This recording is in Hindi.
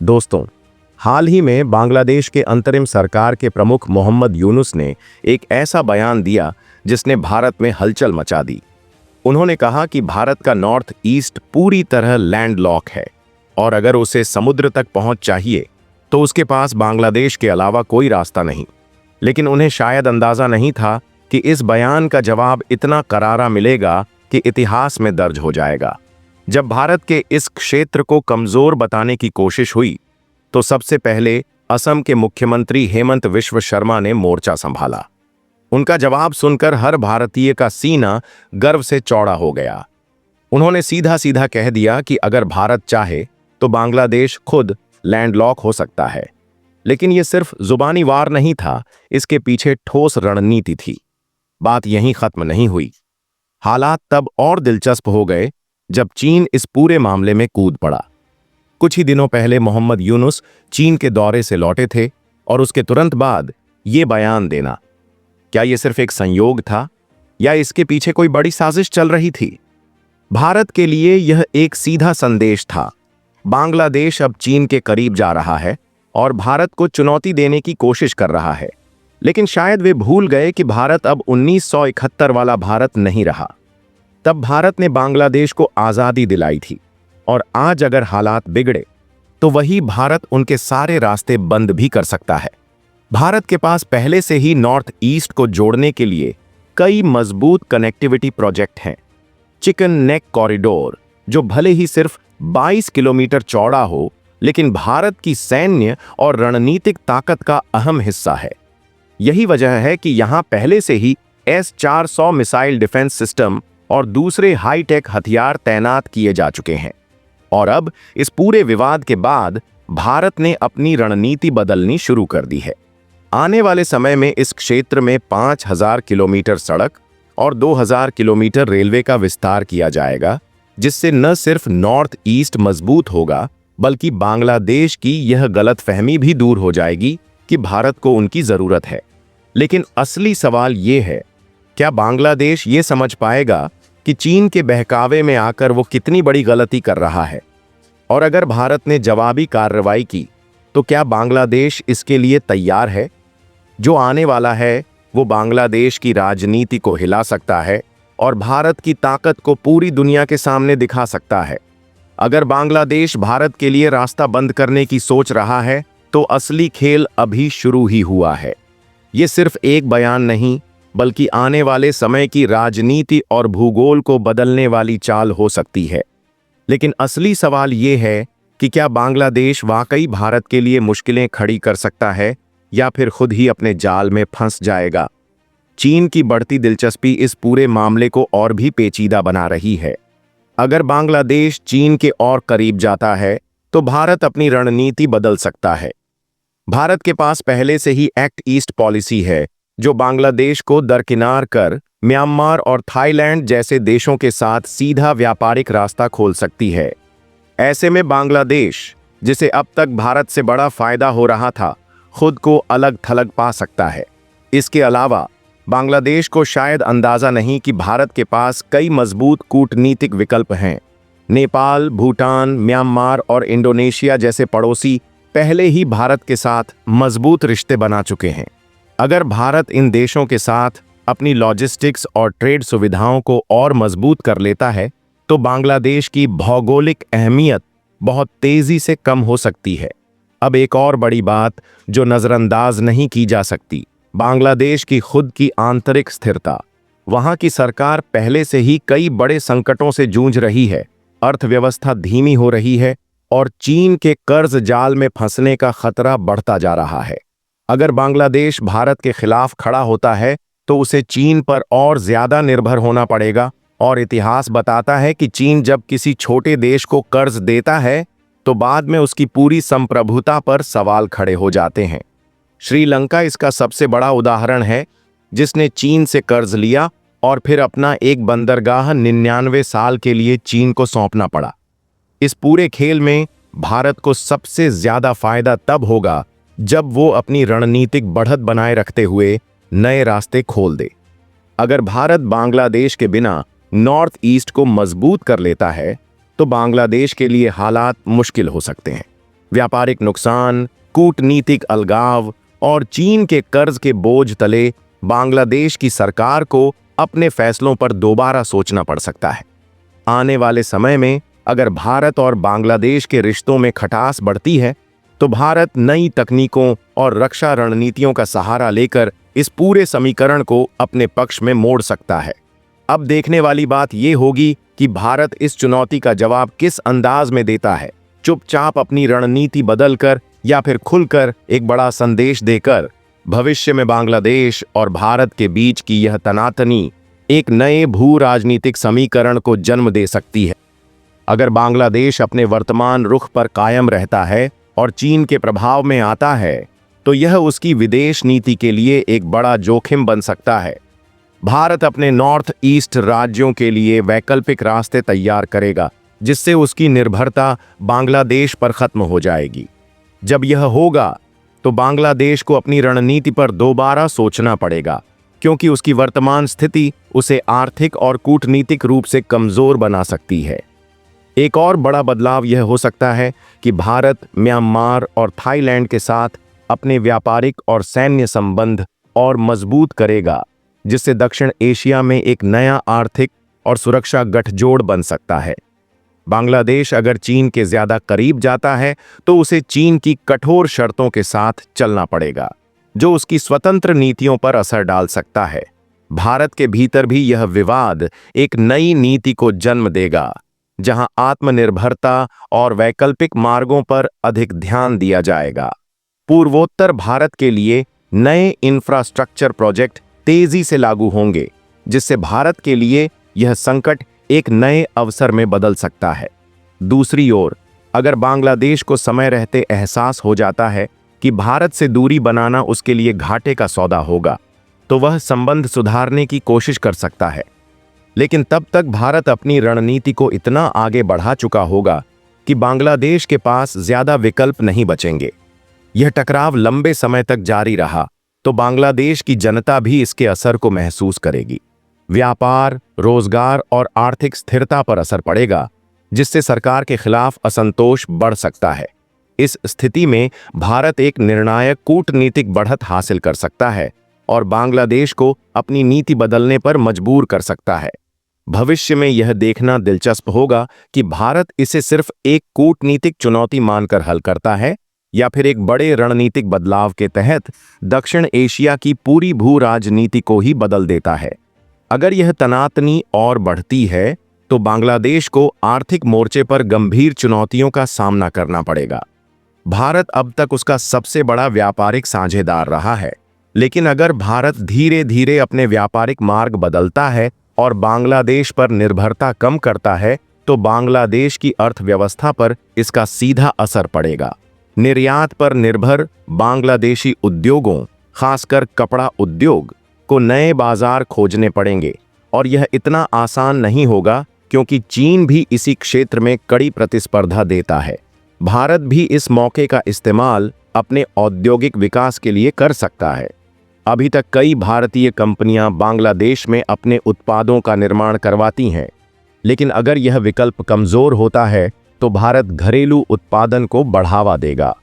दोस्तों, हाल ही में बांग्लादेश के अंतरिम सरकार के प्रमुख मोहम्मद यूनुस ने एक ऐसा बयान दिया जिसने भारत में हलचल मचा दी। उन्होंने कहा कि भारत का नॉर्थ ईस्ट पूरी तरह लैंडलॉक है और अगर उसे समुद्र तक पहुंच चाहिए तो उसके पास बांग्लादेश के अलावा कोई रास्ता नहीं। लेकिन उन्हें शायद अंदाजा नहीं था कि इस बयान का जवाब इतना करारा मिलेगा कि इतिहास में दर्ज हो जाएगा। जब भारत के इस क्षेत्र को कमजोर बताने की कोशिश हुई तो सबसे पहले असम के मुख्यमंत्री हेमंत विश्व शर्मा ने मोर्चा संभाला। उनका जवाब सुनकर हर भारतीय का सीना गर्व से चौड़ा हो गया। उन्होंने सीधा सीधा कह दिया कि अगर भारत चाहे तो बांग्लादेश खुद लैंडलॉक हो सकता है। लेकिन यह सिर्फ जुबानी वार नहीं था, इसके पीछे ठोस रणनीति थी। बात यहीं खत्म नहीं हुई। हालात तब और दिलचस्प हो गए जब चीन इस पूरे मामले में कूद पड़ा। कुछ ही दिनों पहले मोहम्मद यूनुस चीन के दौरे से लौटे थे और उसके तुरंत बाद ये बयान देना, क्या यह सिर्फ एक संयोग था या इसके पीछे कोई बड़ी साजिश चल रही थी? भारत के लिए यह एक सीधा संदेश था। बांग्लादेश अब चीन के करीब जा रहा है और भारत को चुनौती देने की कोशिश कर रहा है। लेकिन शायद वे भूल गए कि भारत अब 1971 वाला भारत नहीं रहा। तब भारत ने बांग्लादेश को आज़ादी दिलाई थी और आज अगर हालात बिगड़े तो वही भारत उनके सारे रास्ते बंद भी कर सकता है। भारत के पास पहले से ही नॉर्थ ईस्ट को जोड़ने के लिए कई मजबूत कनेक्टिविटी प्रोजेक्ट हैं। चिकन नेक कॉरिडोर, जो भले ही सिर्फ 22 किलोमीटर चौड़ा हो, लेकिन भारत की सैन्य और रणनीतिक ताकत का अहम हिस्सा है। यही वजह है कि यहां पहले से ही S-400 मिसाइल डिफेंस सिस्टम और दूसरे हाईटेक हथियार तैनात किए जा चुके हैं। और अब इस पूरे विवाद के बाद भारत ने अपनी रणनीति बदलनी शुरू कर दी है। आने वाले समय में इस क्षेत्र में 5000 किलोमीटर सड़क और 2000 किलोमीटर रेलवे का विस्तार किया जाएगा, जिससे न सिर्फ नॉर्थ ईस्ट मजबूत होगा बल्कि बांग्लादेश की यह गलतफहमी भी दूर हो जाएगी कि भारत को उनकी जरूरत है। लेकिन असली सवाल यह है, क्या बांग्लादेश ये समझ पाएगा कि चीन के बहकावे में आकर वो कितनी बड़ी गलती कर रहा है? और अगर भारत ने जवाबी कार्रवाई की तो क्या बांग्लादेश इसके लिए तैयार है? जो आने वाला है वो बांग्लादेश की राजनीति को हिला सकता है और भारत की ताकत को पूरी दुनिया के सामने दिखा सकता है। अगर बांग्लादेश भारत के लिए रास्ता बंद करने की सोच रहा है तो असली खेल अभी शुरू ही हुआ है। ये सिर्फ एक बयान नहीं बल्कि आने वाले समय की राजनीति और भूगोल को बदलने वाली चाल हो सकती है। लेकिन असली सवाल ये है कि क्या बांग्लादेश वाकई भारत के लिए मुश्किलें खड़ी कर सकता है या फिर खुद ही अपने जाल में फंस जाएगा? चीन की बढ़ती दिलचस्पी इस पूरे मामले को और भी पेचीदा बना रही है। अगर बांग्लादेश चीन के और करीब जाता है तो भारत अपनी रणनीति बदल सकता है। भारत के पास पहले से ही एक्ट ईस्ट पॉलिसी है, जो बांग्लादेश को दरकिनार कर म्यांमार और थाईलैंड जैसे देशों के साथ सीधा व्यापारिक रास्ता खोल सकती है। ऐसे में बांग्लादेश, जिसे अब तक भारत से बड़ा फायदा हो रहा था, खुद को अलग थलग पा सकता है। इसके अलावा बांग्लादेश को शायद अंदाजा नहीं कि भारत के पास कई मजबूत कूटनीतिक विकल्प हैं। नेपाल, भूटान, म्यांमार और इंडोनेशिया जैसे पड़ोसी पहले ही भारत के साथ मजबूत रिश्ते बना चुके हैं। अगर भारत इन देशों के साथ अपनी लॉजिस्टिक्स और ट्रेड सुविधाओं को और मजबूत कर लेता है तो बांग्लादेश की भौगोलिक अहमियत बहुत तेजी से कम हो सकती है। अब एक और बड़ी बात जो नजरअंदाज नहीं की जा सकती, बांग्लादेश की खुद की आंतरिक स्थिरता। वहां की सरकार पहले से ही कई बड़े संकटों से जूझ रही है। अर्थव्यवस्था धीमी हो रही है और चीन के कर्ज जाल में फंसने का खतरा बढ़ता जा रहा है। अगर बांग्लादेश भारत के खिलाफ खड़ा होता है तो उसे चीन पर और ज्यादा निर्भर होना पड़ेगा। और इतिहास बताता है कि चीन जब किसी छोटे देश को कर्ज देता है तो बाद में उसकी पूरी संप्रभुता पर सवाल खड़े हो जाते हैं। श्रीलंका इसका सबसे बड़ा उदाहरण है, जिसने चीन से कर्ज लिया और फिर अपना एक बंदरगाह 99 साल के लिए चीन को सौंपना पड़ा। इस पूरे खेल में भारत को सबसे ज्यादा फायदा तब होगा जब वो अपनी रणनीतिक बढ़त बनाए रखते हुए नए रास्ते खोल दे। अगर भारत बांग्लादेश के बिना नॉर्थ ईस्ट को मजबूत कर लेता है तो बांग्लादेश के लिए हालात मुश्किल हो सकते हैं। व्यापारिक नुकसान, कूटनीतिक अलगाव और चीन के कर्ज के बोझ तले बांग्लादेश की सरकार को अपने फैसलों पर दोबारा सोचना पड़ सकता है। आने वाले समय में अगर भारत और बांग्लादेश के रिश्तों में खटास बढ़ती है, तो भारत नई तकनीकों और रक्षा रणनीतियों का सहारा लेकर इस पूरे समीकरण को अपने पक्ष में मोड़ सकता है। अब देखने वाली बात यह होगी कि भारत इस चुनौती का जवाब किस अंदाज में देता है, चुपचाप अपनी रणनीति बदलकर या फिर खुलकर एक बड़ा संदेश देकर। भविष्य में बांग्लादेश और भारत के बीच की यह तनातनी एक नए भू राजनीतिक समीकरण को जन्म दे सकती है। अगर बांग्लादेश अपने वर्तमान रुख पर कायम रहता है और चीन के प्रभाव में आता है, तो यह उसकी विदेश नीति के लिए एक बड़ा जोखिम बन सकता है। भारत अपने नॉर्थ ईस्ट राज्यों के लिए वैकल्पिक रास्ते तैयार करेगा, जिससे उसकी निर्भरता बांग्लादेश पर खत्म हो जाएगी। जब यह होगा तो बांग्लादेश को अपनी रणनीति पर दोबारा सोचना पड़ेगा, क्योंकि उसकी वर्तमान स्थिति उसे आर्थिक और कूटनीतिक रूप से कमजोर बना सकती है। एक और बड़ा बदलाव यह हो सकता है कि भारत म्यांमार और थाईलैंड के साथ अपने व्यापारिक और सैन्य संबंध और मजबूत करेगा, जिससे दक्षिण एशिया में एक नया आर्थिक और सुरक्षा गठजोड़ बन सकता है। बांग्लादेश अगर चीन के ज्यादा करीब जाता है, तो उसे चीन की कठोर शर्तों के साथ चलना पड़ेगा, जो उसकी स्वतंत्र नीतियों पर असर डाल सकता है। भारत के भीतर भी यह विवाद एक नई नीति को जन्म देगा, जहां आत्मनिर्भरता और वैकल्पिक मार्गों पर अधिक ध्यान दिया जाएगा। पूर्वोत्तर भारत के लिए नए इंफ्रास्ट्रक्चर प्रोजेक्ट तेजी से लागू होंगे, जिससे भारत के लिए यह संकट एक नए अवसर में बदल सकता है। दूसरी ओर, अगर बांग्लादेश को समय रहते एहसास हो जाता है कि भारत से दूरी बनाना उसके लिए घाटे का सौदा होगा, तो वह संबंध सुधारने की कोशिश कर सकता है। लेकिन तब तक भारत अपनी रणनीति को इतना आगे बढ़ा चुका होगा कि बांग्लादेश के पास ज्यादा विकल्प नहीं बचेंगे। यह टकराव लंबे समय तक जारी रहा तो बांग्लादेश की जनता भी इसके असर को महसूस करेगी। व्यापार, रोजगार और आर्थिक स्थिरता पर असर पड़ेगा, जिससे सरकार के खिलाफ असंतोष बढ़ सकता है। इस स्थिति में भारत एक निर्णायक कूटनीतिक बढ़त हासिल कर सकता है और बांग्लादेश को अपनी नीति बदलने पर मजबूर कर सकता है। भविष्य में यह देखना दिलचस्प होगा कि भारत इसे सिर्फ एक कूटनीतिक चुनौती मानकर हल करता है या फिर एक बड़े रणनीतिक बदलाव के तहत दक्षिण एशिया की पूरी भू राजनीति को ही बदल देता है। अगर यह तनातनी और बढ़ती है, तो बांग्लादेश को आर्थिक मोर्चे पर गंभीर चुनौतियों का सामना करना पड़ेगा। भारत अब तक उसका सबसे बड़ा व्यापारिक साझेदार रहा है, लेकिन अगर भारत धीरे धीरे अपने व्यापारिक मार्ग बदलता है और बांग्लादेश पर निर्भरता कम करता है, तो बांग्लादेश की अर्थव्यवस्था पर इसका सीधा असर पड़ेगा। निर्यात पर निर्भर बांग्लादेशी उद्योगों, खासकर कपड़ा उद्योग, को नए बाजार खोजने पड़ेंगे और यह इतना आसान नहीं होगा, क्योंकि चीन भी इसी क्षेत्र में कड़ी प्रतिस्पर्धा देता है। भारत भी इस मौके का इस्तेमाल अपने औद्योगिक विकास के लिए कर सकता है। अभी तक कई भारतीय कंपनियां बांग्लादेश में अपने उत्पादों का निर्माण करवाती हैं, लेकिन अगर यह विकल्प कमजोर होता है, तो भारत घरेलू उत्पादन को बढ़ावा देगा।